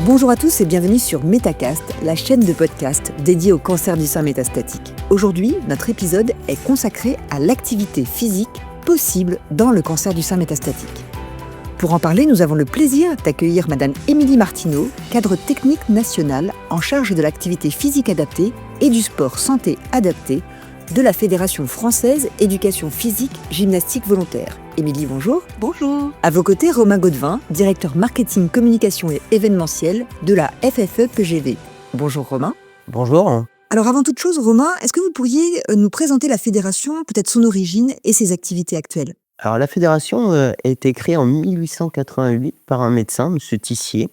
Bonjour à tous et bienvenue sur Métacast, la chaîne de podcast dédiée au cancer du sein métastatique. Aujourd'hui, notre épisode est consacré à l'activité physique possible dans le cancer du sein métastatique. Pour en parler, nous avons le plaisir d'accueillir Madame Émilie Martineau, cadre technique national en charge de l'activité physique adaptée et du sport santé adapté de la Fédération française éducation physique gymnastique volontaire. Émilie, bonjour. Bonjour. À vos côtés, Romain Gaudevin, directeur marketing, communication et événementiel de la FFE-PGV. Bonjour Romain. Bonjour. Alors avant toute chose, Romain, est-ce que vous pourriez nous présenter la fédération, peut-être son origine et ses activités actuelles ? Alors la fédération a été créée en 1888 par un médecin, M. Tissier.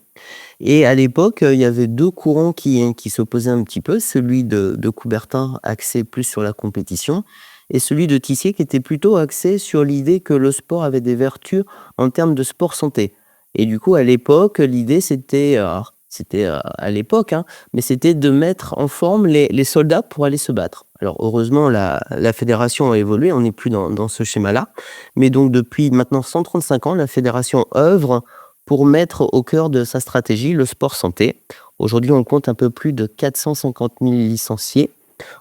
Et à l'époque, il y avait deux courants qui s'opposaient un petit peu, celui de Coubertin axé plus sur la compétition et celui de Tissier qui était plutôt axé sur l'idée que le sport avait des vertus en termes de sport santé. Et du coup, à l'époque, l'idée c'était à l'époque, mais c'était de mettre en forme les soldats pour aller se battre. Alors heureusement, la fédération a évolué, on n'est plus dans ce schéma-là. Mais donc depuis maintenant 135 ans, la fédération œuvre pour mettre au cœur de sa stratégie le sport santé. Aujourd'hui, on compte un peu plus de 450 000 licenciés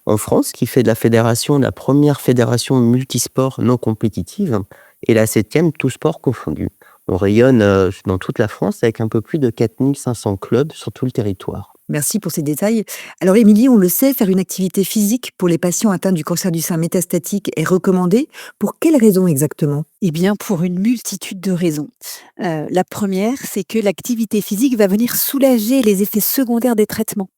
en France, qui fait de la fédération la première fédération multisport non compétitive et la 7e, tout sport confondu. On rayonne dans toute la France avec un peu plus de 4500 clubs sur tout le territoire. Merci pour ces détails. Alors Émilie, on le sait, faire une activité physique pour les patients atteints du cancer du sein métastatique est recommandé. Pour quelles raisons exactement ? Eh bien, pour une multitude de raisons. La première, c'est que l'activité physique va venir soulager les effets secondaires des traitements.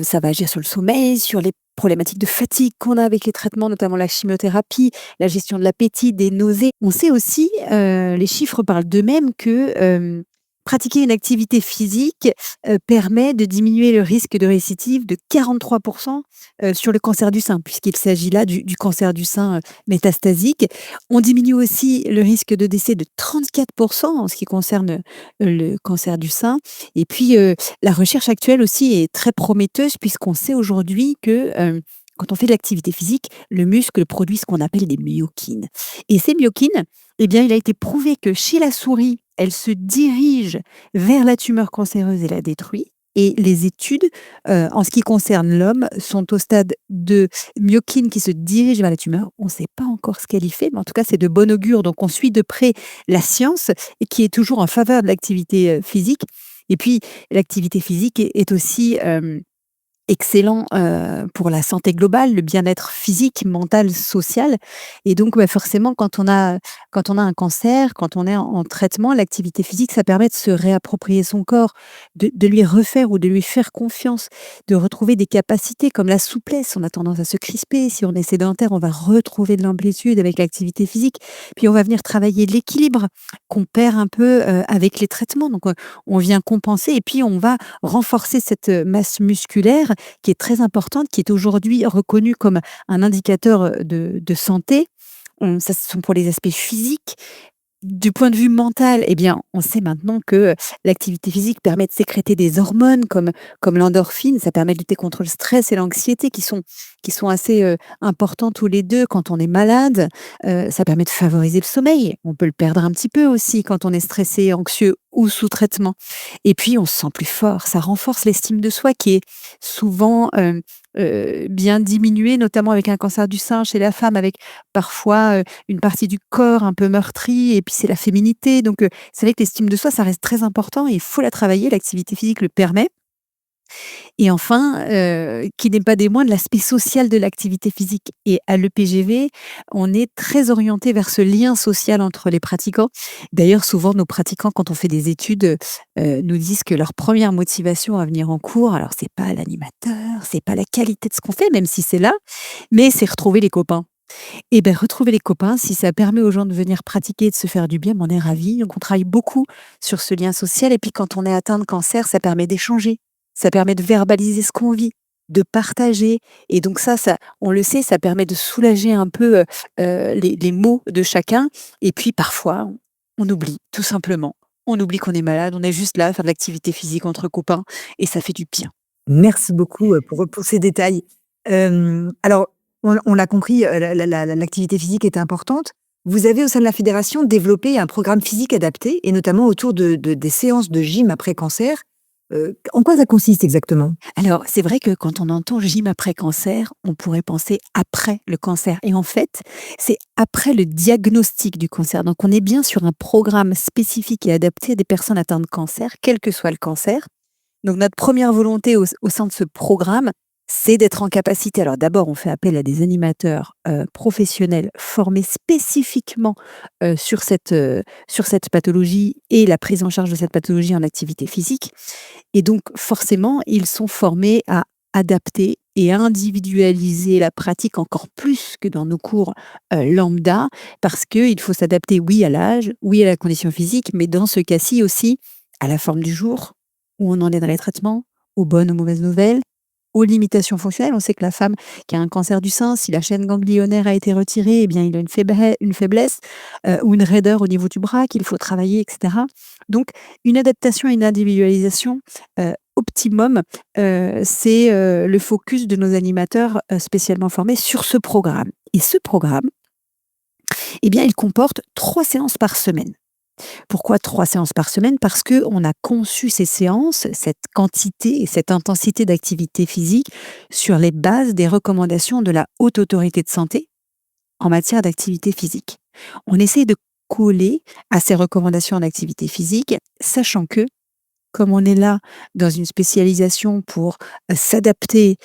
Ça va agir sur le sommeil, sur les problématiques de fatigue qu'on a avec les traitements, notamment la chimiothérapie, la gestion de l'appétit, des nausées. On sait aussi, les chiffres parlent d'eux-mêmes que pratiquer une activité physique permet de diminuer le risque de récidive de 43% sur le cancer du sein, puisqu'il s'agit là du cancer du sein métastasique. On diminue aussi le risque de décès de 34% en ce qui concerne le cancer du sein. Et puis, la recherche actuelle aussi est très prometteuse, puisqu'on sait aujourd'hui que quand on fait de l'activité physique, le muscle produit ce qu'on appelle des myokines. Et ces myokines, eh bien, il a été prouvé que chez la souris, elle se dirige vers la tumeur cancéreuse et la détruit. Et les études, en ce qui concerne l'homme, sont au stade de myokine qui se dirige vers la tumeur. On ne sait pas encore ce qu'elle y fait, mais en tout cas, c'est de bon augure. Donc, on suit de près la science et qui est toujours en faveur de l'activité physique. Et puis, l'activité physique est aussi excellent pour la santé globale, le bien-être physique, mental, social. Et donc, forcément, quand on a un cancer, quand on est en traitement, l'activité physique, ça permet de se réapproprier son corps, de lui refaire ou de lui faire confiance, de retrouver des capacités comme la souplesse. On a tendance à se crisper. Si on est sédentaire, on va retrouver de l'amplitude avec l'activité physique. Puis, on va venir travailler l'équilibre qu'on perd un peu avec les traitements. Donc, on vient compenser et puis on va renforcer cette masse musculaire qui est très importante, qui est aujourd'hui reconnue comme un indicateur de santé. Ça, ce sont pour les aspects physiques. Du point de vue mental, eh bien, on sait maintenant que l'activité physique permet de sécréter des hormones comme l'endorphine. Ça permet de lutter contre le stress et l'anxiété qui sont assez importants tous les deux quand on est malade. Ça permet de favoriser le sommeil. On peut le perdre un petit peu aussi quand on est stressé, anxieux ou sous traitement. Et puis, on se sent plus fort. Ça renforce l'estime de soi qui est souvent bien diminuée, notamment avec un cancer du sein chez la femme, avec parfois une partie du corps un peu meurtrie, et puis c'est la féminité. Donc, c'est vrai que l'estime de soi, ça reste très important et il faut la travailler. L'activité physique le permet. Et enfin, qui n'est pas des moindres, l'aspect social de l'activité physique. Et à l'EPGV, on est très orienté vers ce lien social entre les pratiquants. D'ailleurs, souvent, nos pratiquants, quand on fait des études, nous disent que leur première motivation à venir en cours, alors c'est pas l'animateur, c'est pas la qualité de ce qu'on fait, même si c'est là, mais c'est retrouver les copains. Et bien, retrouver les copains, si ça permet aux gens de venir pratiquer et de se faire du bien, on est ravis. Donc, on travaille beaucoup sur ce lien social. Et puis, quand on est atteint de cancer, ça permet d'échanger. Ça permet de verbaliser ce qu'on vit, de partager. Et donc ça, on le sait, ça permet de soulager un peu les maux de chacun. Et puis parfois, on oublie, tout simplement. On oublie qu'on est malade, on est juste là à faire de l'activité physique entre copains et ça fait du bien. Merci beaucoup pour ces détails. Alors, on l'a compris, l'activité physique est importante. Vous avez au sein de la fédération développé un programme physique adapté et notamment autour des séances de gym après cancer. En quoi ça consiste exactement? Alors, c'est vrai que quand on entend gym après cancer, on pourrait penser après le cancer. Et en fait, c'est après le diagnostic du cancer. Donc, on est bien sur un programme spécifique et adapté à des personnes atteintes de cancer, quel que soit le cancer. Donc, notre première volonté au sein de ce programme, c'est d'être en capacité. Alors, d'abord, on fait appel à des animateurs professionnels formés spécifiquement sur cette pathologie et la prise en charge de cette pathologie en activité physique. Et donc, forcément, ils sont formés à adapter et individualiser la pratique encore plus que dans nos cours lambda, parce qu'il faut s'adapter, oui, à l'âge, oui, à la condition physique, mais dans ce cas-ci aussi, à la forme du jour, où on en est dans les traitements, aux bonnes ou mauvaises nouvelles, aux limitations fonctionnelles. On sait que la femme qui a un cancer du sein, si la chaîne ganglionnaire a été retirée, eh bien, il a une faiblesse ou une raideur au niveau du bras qu'il faut travailler, etc. Donc, une adaptation et une individualisation optimum, c'est le focus de nos animateurs spécialement formés sur ce programme. Et ce programme, eh bien, il comporte 3 séances par semaine. Pourquoi 3 séances par semaine? Parce qu'on a conçu ces séances, cette quantité et cette intensité d'activité physique sur les bases des recommandations de la Haute Autorité de Santé en matière d'activité physique. On essaie de coller à ces recommandations en activité physique, sachant que, comme on est là dans une spécialisation pour s'adapter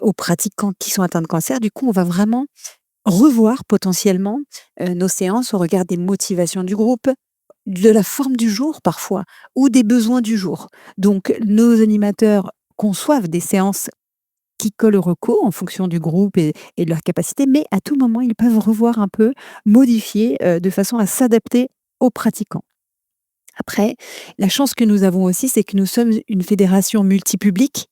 aux pratiquants qui sont atteints de cancer, du coup, on va vraiment revoir potentiellement nos séances au regard des motivations du groupe, de la forme du jour parfois, ou des besoins du jour. Donc nos animateurs conçoivent des séances qui collent au recours en fonction du groupe et de leur capacité, mais à tout moment, ils peuvent revoir un peu, modifier, de façon à s'adapter aux pratiquants. Après, la chance que nous avons aussi, c'est que nous sommes une fédération multipublique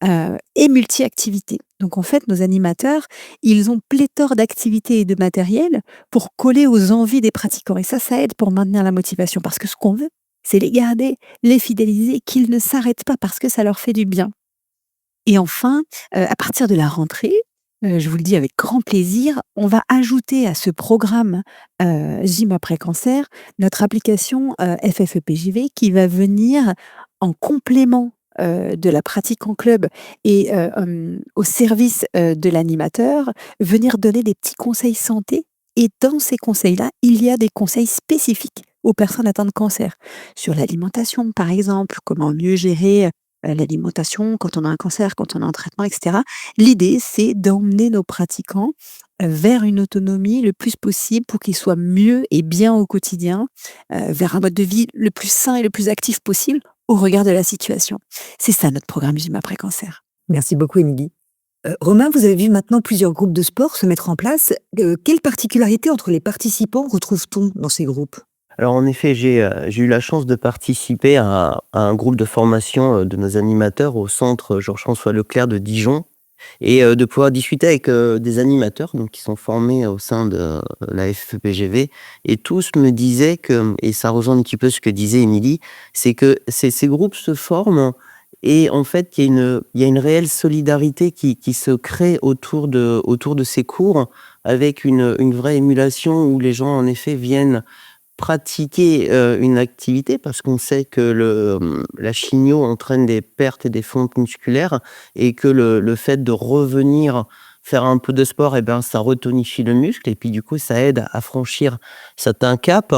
et multi-activités. Donc en fait, nos animateurs, ils ont pléthore d'activités et de matériel pour coller aux envies des pratiquants. Et ça aide pour maintenir la motivation. Parce que ce qu'on veut, c'est les garder, les fidéliser, qu'ils ne s'arrêtent pas parce que ça leur fait du bien. Et enfin, à partir de la rentrée, je vous le dis avec grand plaisir, on va ajouter à ce programme Gym après cancer, notre application FFEPJV qui va venir en complément de la pratique en club et au service de l'animateur, venir donner des petits conseils santé. Et dans ces conseils-là, il y a des conseils spécifiques aux personnes atteintes de cancer, sur l'alimentation par exemple, comment mieux gérer l'alimentation quand on a un cancer, quand on a un traitement, etc. L'idée, c'est d'emmener nos pratiquants vers une autonomie le plus possible pour qu'ils soient mieux et bien au quotidien, vers un mode de vie le plus sain et le plus actif possible au regard de la situation. C'est ça notre programme Gym après cancer. Merci beaucoup, Émilie. Romain, vous avez vu maintenant plusieurs groupes de sport se mettre en place. Quelle particularité entre les participants retrouve-t-on dans ces groupes? Alors en effet, j'ai eu la chance de participer à un groupe de formation, de nos animateurs au centre Georges-François Leclerc de Dijon et de pouvoir discuter avec, des animateurs donc qui sont formés au sein de la FFEPGV et tous me disaient que et ça rejoint un petit peu ce que disait Émilie, c'est que ces groupes se forment et en fait, il y a une réelle solidarité qui se crée autour de ces cours avec une vraie émulation où les gens en effet viennent pratiquer, une activité parce qu'on sait que la chimio entraîne des pertes et des fontes musculaires et que le fait de revenir faire un peu de sport et ben, ça retonifie le muscle et puis du coup ça aide à franchir certains caps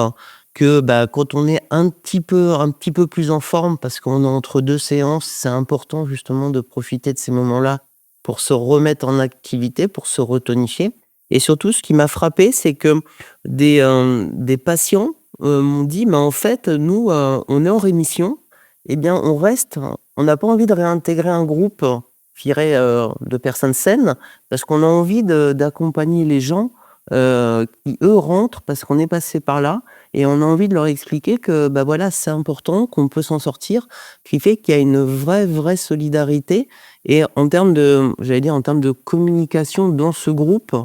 que, bah, quand on est un petit peu plus en forme parce qu'on est entre 2 séances, c'est important justement de profiter de ces moments-là pour se remettre en activité, pour se retonifier et surtout ce qui m'a frappé, c'est que des patients, m'ont dit: «Mais en fait, nous, on est en rémission et bien on reste, on n'a pas envie de réintégrer un groupe, je dirais, de personnes saines, parce qu'on a envie d'accompagner les gens, qui eux rentrent parce qu'on est passé par là et on a envie de leur expliquer que, bah, voilà, c'est important, qu'on peut s'en sortir». Qui fait qu'il y a une vraie solidarité et en termes de j'allais dire en termes de communication dans ce groupe,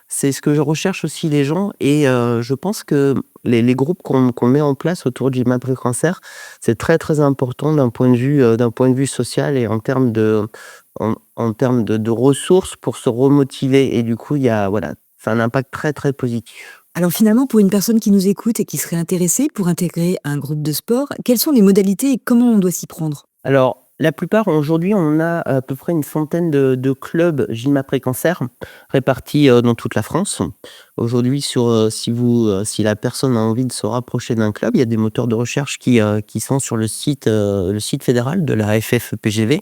c'est ce que je recherche aussi les gens et je pense que les groupes qu'on met en place autour du après cancer, c'est très important d'un point de vue social et en termes de ressources pour se remotiver et du coup, il y a voilà, c'est un impact très positif. Alors finalement, pour une personne qui nous écoute et qui serait intéressée pour intégrer un groupe de sport, quelles sont les modalités et comment on doit s'y prendre? Alors, La plupart, aujourd'hui, on a à peu près une centaine de clubs gym après cancer répartis dans toute la France. Aujourd'hui, si la personne a envie de se rapprocher d'un club, il y a des moteurs de recherche qui sont sur le site fédéral de la FFPGV.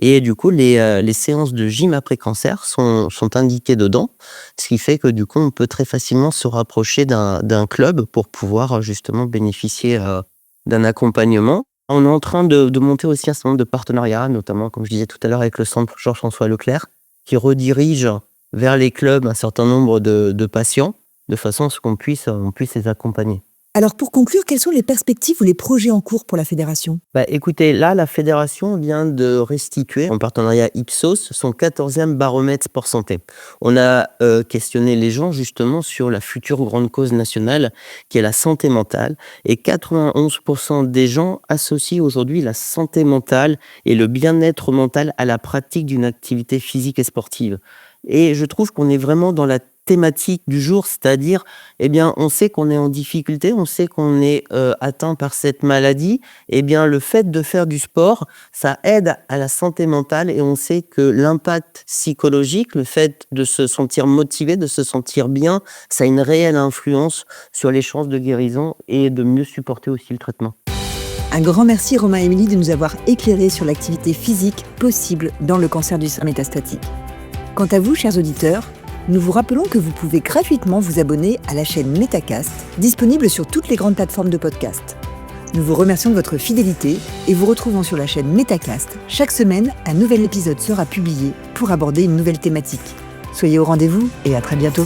Et du coup, les séances de gym après cancer sont indiquées dedans, ce qui fait que du coup, on peut très facilement se rapprocher d'un club pour pouvoir justement bénéficier d'un accompagnement. On est en train de monter aussi un certain nombre de partenariats, notamment, comme je disais tout à l'heure, avec le centre Georges-François Leclerc, qui redirige vers les clubs un certain nombre de patients, de façon à ce qu'on puisse les accompagner. Alors pour conclure, quelles sont les perspectives ou les projets en cours pour la fédération? Écoutez, là, la fédération vient de restituer, en partenariat Ipsos, son 14e baromètre sport santé. On a questionné les gens justement sur la future grande cause nationale, qui est la santé mentale. Et 91% des gens associent aujourd'hui la santé mentale et le bien-être mental à la pratique d'une activité physique et sportive. Et je trouve qu'on est vraiment dans la thématique du jour, c'est-à-dire, on sait qu'on est en difficulté, on sait qu'on est atteint par cette maladie. Le fait de faire du sport, ça aide à la santé mentale et on sait que l'impact psychologique, le fait de se sentir motivé, de se sentir bien, ça a une réelle influence sur les chances de guérison et de mieux supporter aussi le traitement. Un grand merci Romain et Émilie de nous avoir éclairés sur l'activité physique possible dans le cancer du sein métastatique. Quant à vous, chers auditeurs, nous vous rappelons que vous pouvez gratuitement vous abonner à la chaîne Metacast, disponible sur toutes les grandes plateformes de podcast. Nous vous remercions de votre fidélité et vous retrouvons sur la chaîne Metacast. Chaque semaine, un nouvel épisode sera publié pour aborder une nouvelle thématique. Soyez au rendez-vous et à très bientôt.